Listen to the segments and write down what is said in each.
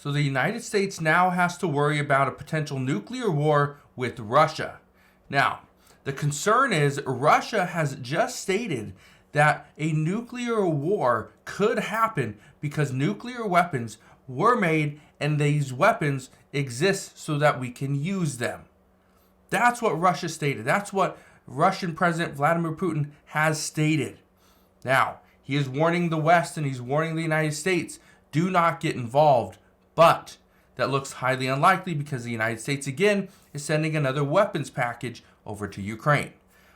So the United States now has to worry about a potential nuclear war with Russia. Now, the concern is Russia has just stated that a nuclear war could happen because nuclear weapons were made and these weapons exist so that we can use them. That's what Russia stated. That's what Russian President Vladimir Putin has stated. Now, he is warning the West and he's warning the United States, do not get involved. But that looks highly unlikely because the United States, again, is sending another weapons package over to Ukraine.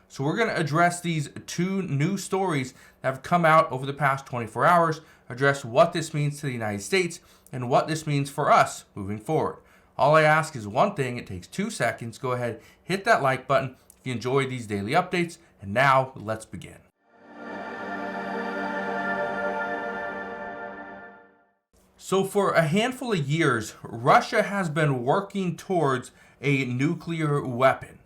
So we're going to address these two new stories that have come out over the past 24 hours, address what this means to the United States and what this means for us moving forward. All I ask is one thing. It takes 2 seconds. Go ahead, hit that like button if you enjoy these daily updates. And now let's begin. So for a handful of years, Russia has been working towards a nuclear weapon.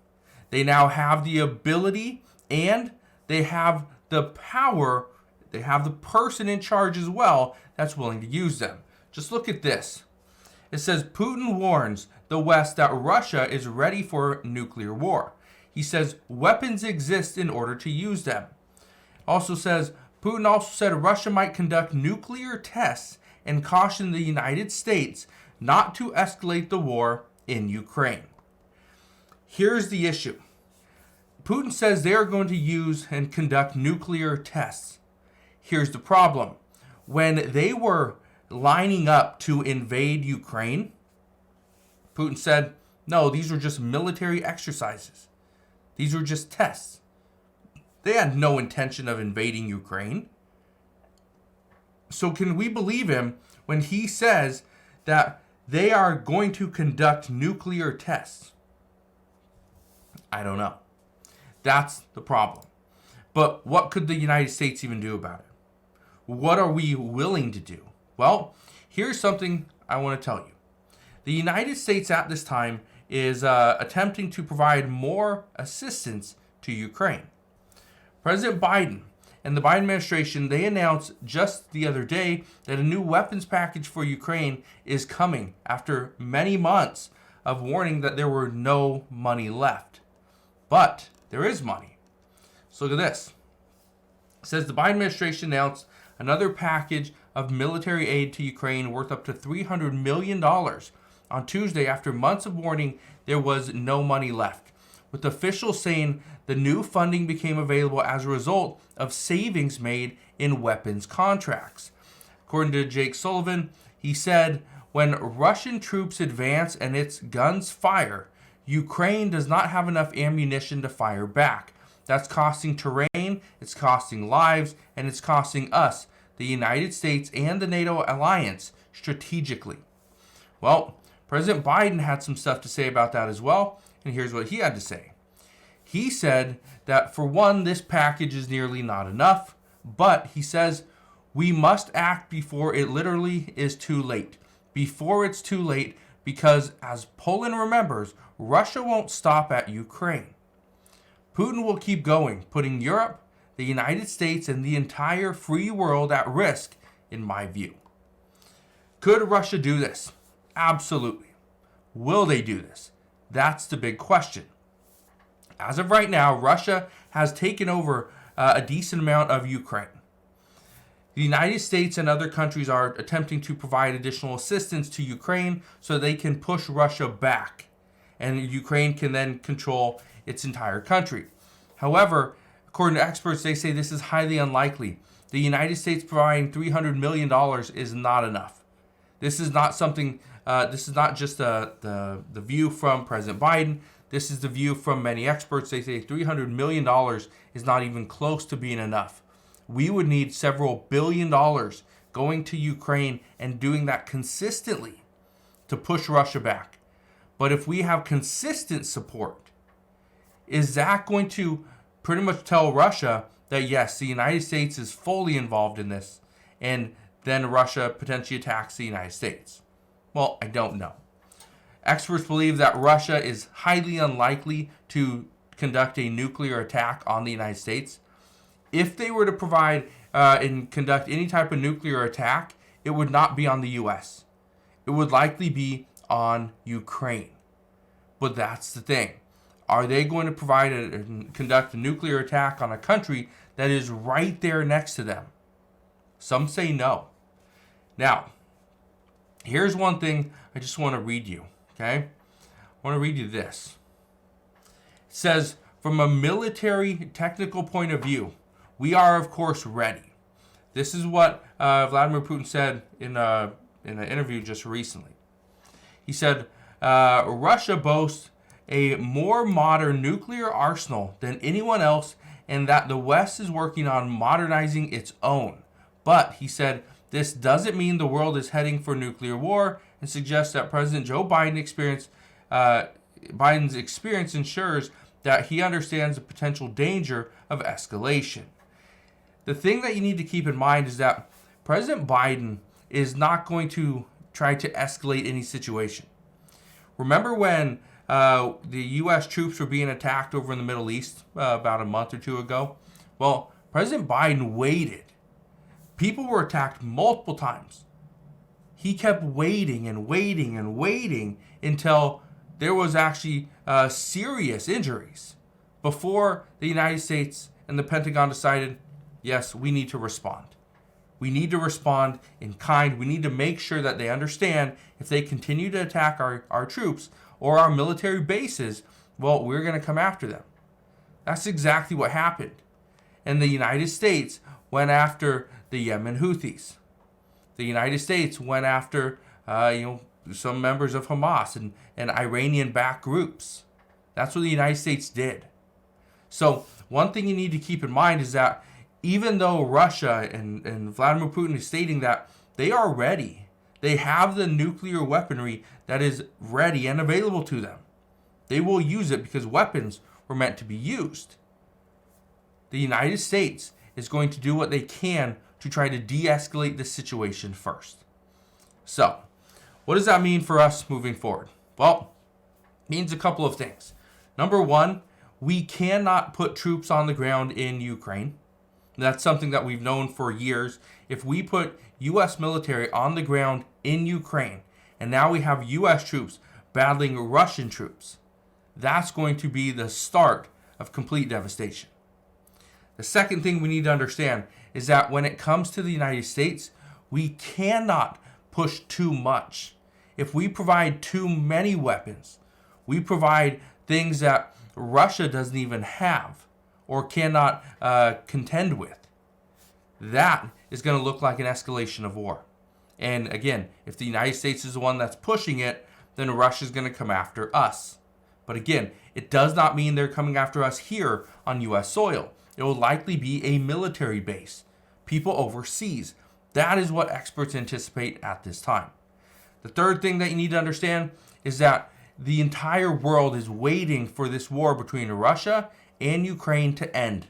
They now have the ability and they have the power, they have the person in charge as well that's willing to use them. Just look at this. It says Putin warns the West that Russia is ready for nuclear war. He says weapons exist in order to use them. Also says Putin also said Russia might conduct nuclear tests and cautioned the United States not to escalate the war in Ukraine. Here's the issue. Putin says they are going to use and conduct nuclear tests. Here's the problem. When they were lining up to invade Ukraine, Putin said, no, these were just military exercises. These were just tests. They had no intention of invading Ukraine. So can we believe him when he says that they are going to conduct nuclear tests? I don't know. That's the problem. But what could the United States even do about it? What are we willing to do? Well, here's something I want to tell you. The United States at this time is attempting to provide more assistance to Ukraine. President Biden and the Biden administration, they announced just the other day that a new weapons package for Ukraine is coming after many months of warning that there were no money left. But there is money. So look at this. It says the Biden administration announced another package of military aid to Ukraine worth up to $300 million on Tuesday after months of warning there was no money left, with officials saying the new funding became available as a result of savings made in weapons contracts. According to Jake Sullivan, he said, when Russian troops advance and its guns fire, Ukraine does not have enough ammunition to fire back. That's costing terrain, it's costing lives, and it's costing us, the United States and the NATO alliance, strategically. Well, President Biden had some stuff to say about that as well, and here's what he had to say. He said that for one, this package is nearly not enough, but he says we must act before it literally is too late. Before it's too late, because as Poland remembers, Russia won't stop at Ukraine. Putin will keep going, putting Europe, the United States, and the entire free world at risk, in my view. Could Russia do this? Absolutely. Will they do this? That's the big question. As of right now, Russia has taken over a decent amount of Ukraine. The United States and other countries are attempting to provide additional assistance to Ukraine so they can push Russia back, and Ukraine can then control its entire country. However, according to experts, they say this is highly unlikely. The United States providing $300 million is not enough. This is not something, this is not just the view from President Biden. This is the view from many experts. They say $300 million is not even close to being enough. We would need several billion dollars going to Ukraine and doing that consistently to push Russia back. But if we have consistent support, is that going to pretty much tell Russia that yes, the United States is fully involved in this, and then Russia potentially attacks the United States? Well, I don't know. Experts believe that Russia is highly unlikely to conduct a nuclear attack on the United States. If they were to provide and conduct any type of nuclear attack, it would not be on the U.S. it would likely be on Ukraine. But that's the thing. Are they going to conduct a nuclear attack on a country that is right there next to them? Some say no. Now, here's one thing I just want to read you, okay? I want to read you this. It says, from a military technical point of view, we are, of course, ready. This is what Vladimir Putin said in an interview just recently. He said, Russia boasts a more modern nuclear arsenal than anyone else, and that the West is working on modernizing its own. But, he said, this doesn't mean the world is heading for nuclear war, and suggests that President Joe Biden's experience ensures that he understands the potential danger of escalation. The thing that you need to keep in mind is that President Biden is not going to try to escalate any situation. Remember when the U.S. troops were being attacked over in the Middle East about a month or two ago? Well, President Biden waited. People were attacked multiple times. He kept waiting and waiting and waiting until there was actually serious injuries before the United States and the Pentagon decided, yes, we need to respond. We need to respond in kind. We need to make sure that they understand if they continue to attack our troops or our military bases, well, we're going to come after them. That's exactly what happened. And the United States went after the Yemen Houthis. The United States went after some members of Hamas and Iranian-backed groups. That's what the United States did. So one thing you need to keep in mind is that even though Russia and Vladimir Putin is stating that they are ready, they have the nuclear weaponry that is ready and available to them. They will use it because weapons were meant to be used. The United States is going to do what they can to try to de-escalate this situation first. So, what does that mean for us moving forward? Well, it means a couple of things. Number one, we cannot put troops on the ground in Ukraine. That's something that we've known for years. If we put U.S. military on the ground in Ukraine, and now we have U.S. troops battling Russian troops, that's going to be the start of complete devastation. The second thing we need to understand is that when it comes to the United States, we cannot push too much. If we provide too many weapons, we provide things that Russia doesn't even have or cannot contend with, that is going to look like an escalation of war. And again, if the United States is the one that's pushing it, then Russia is going to come after us. But again, it does not mean they're coming after us here on U.S. soil. It will likely be a military base, people overseas. That is what experts anticipate at this time. The third thing that you need to understand is that the entire world is waiting for this war between Russia and Ukraine to end,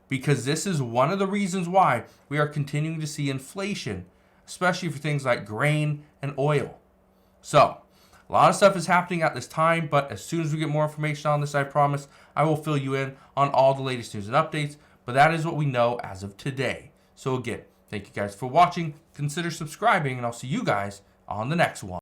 because this is one of the reasons why we are continuing to see inflation, especially for things like grain and oil. So, a lot of stuff is happening at this time, but as soon as we get more information on this, I promise I will fill you in on all the latest news and updates, but that is what we know as of today. So again, thank you guys for watching. Consider subscribing, and I'll see you guys on the next one.